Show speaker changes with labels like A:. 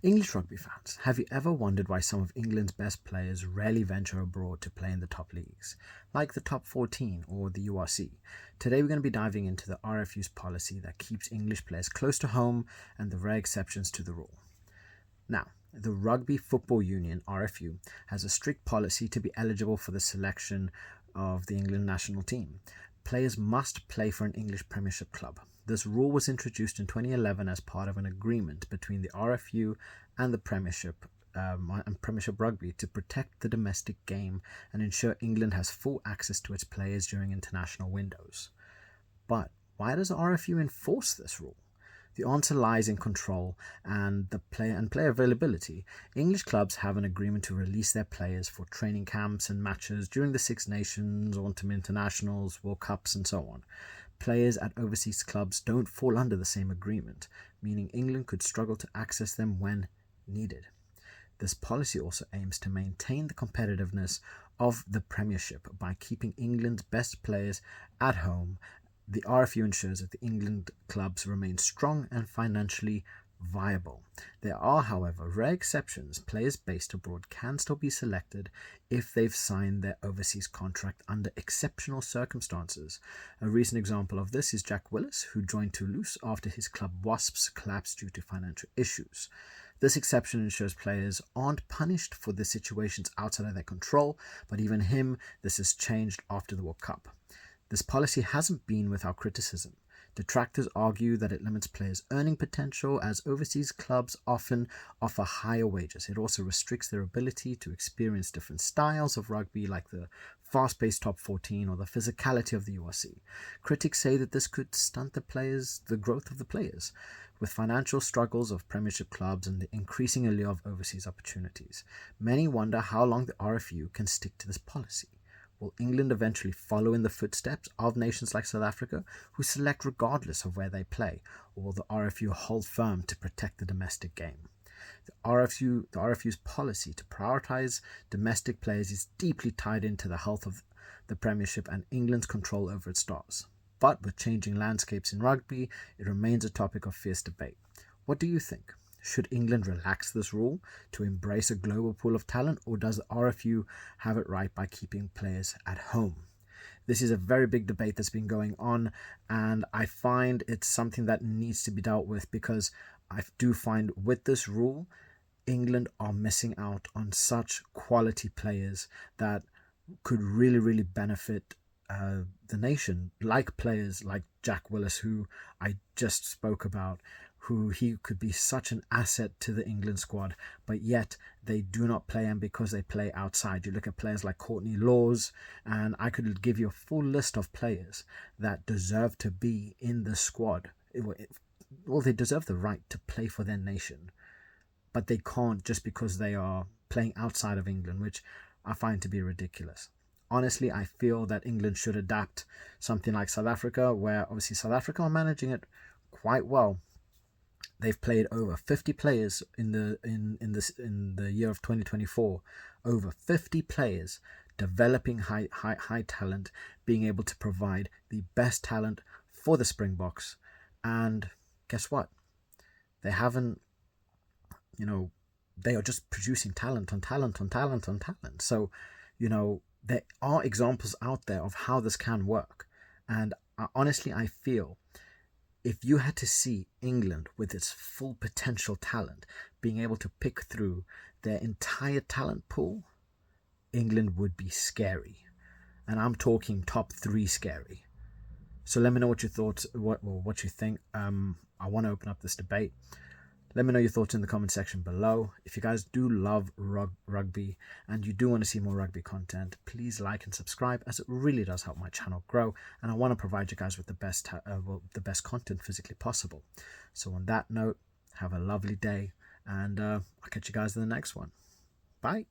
A: English rugby fans, have you ever wondered why some of England's best players rarely venture abroad to play in the top leagues, like the top 14 or the URC? Today we're going to be diving into the RFU's policy that keeps English players close to home and the rare exceptions to the rule. Now, the Rugby Football Union, RFU, has a strict policy to be eligible for the selection of the England national team. Players must play for an English Premiership club. This rule was introduced in 2011 as part of an agreement between the RFU and the Premiership and Premiership Rugby to protect the domestic game and ensure England has full access to its players during international windows. But why does the RFU enforce this rule? The answer lies in control and player availability. English clubs have an agreement to release their players for training camps and matches during the Six Nations, Autumn Internationals, World Cups, and so on. Players at overseas clubs don't fall under the same agreement, meaning England could struggle to access them when needed. This policy also aims to maintain the competitiveness of the Premiership by keeping England's best players at home. The RFU ensures that the England clubs remain strong and financially viable. There are, however, rare exceptions. Players based abroad can still be selected if they've signed their overseas contract under exceptional circumstances. A recent example of this is Jack Willis, who joined Toulouse after his club Wasps collapsed due to financial issues. This exception ensures players aren't punished for the situations outside of their control, but even him, this has changed after the World Cup. This policy hasn't been without criticism. Detractors argue that it limits players' earning potential as overseas clubs often offer higher wages. It also restricts their ability to experience different styles of rugby like the fast-paced top 14 or the physicality of the URC. Critics say that this could stunt the growth of the players, with financial struggles of Premiership clubs and the increasing allure of overseas opportunities. Many wonder how long the RFU can stick to this policy. Will England eventually follow in the footsteps of nations like South Africa, who select regardless of where they play, or will the RFU hold firm to protect the domestic game? The RFU's policy to prioritise domestic players is deeply tied into the health of the Premiership and England's control over its stars. But with changing landscapes in rugby, it remains a topic of fierce debate. What do you think? Should England relax this rule to embrace a global pool of talent, or does the RFU have it right by keeping players at home? This is a very big debate that's been going on, and I find it's something that needs to be dealt with because I do find with this rule, England are missing out on such quality players that could really, really benefit the nation, like players like Jack Willis, who I just spoke about, who he could be such an asset to the England squad, but yet they do not play him because they play outside. You look at players like Courtney Laws, and I could give you a full list of players that deserve to be in the squad. Well, they deserve the right to play for their nation, but they can't just because they are playing outside of England, which I find to be ridiculous. Honestly, I feel that England should adapt something like South Africa, where obviously South Africa are managing it quite well. They've played over 50 players in the year of 2024. Over 50 players developing high talent, being able to provide the best talent for the Springboks. And guess what? They haven't, they are just producing talent on talent on talent on talent. So, there are examples out there of how this can work. And honestly, I feel if you had to see England with its full potential talent being able to pick through their entire talent pool, England would be scary. And I'm talking top 3 scary. So let me know what your thoughts, what you think. I want to open up this debate. Let me know your thoughts in the comment section below. If you guys do love rugby and you do want to see more rugby content, please like and subscribe, as it really does help my channel grow. And I want to provide you guys with the best content physically possible. So on that note, have a lovely day, and I'll catch you guys in the next one. Bye.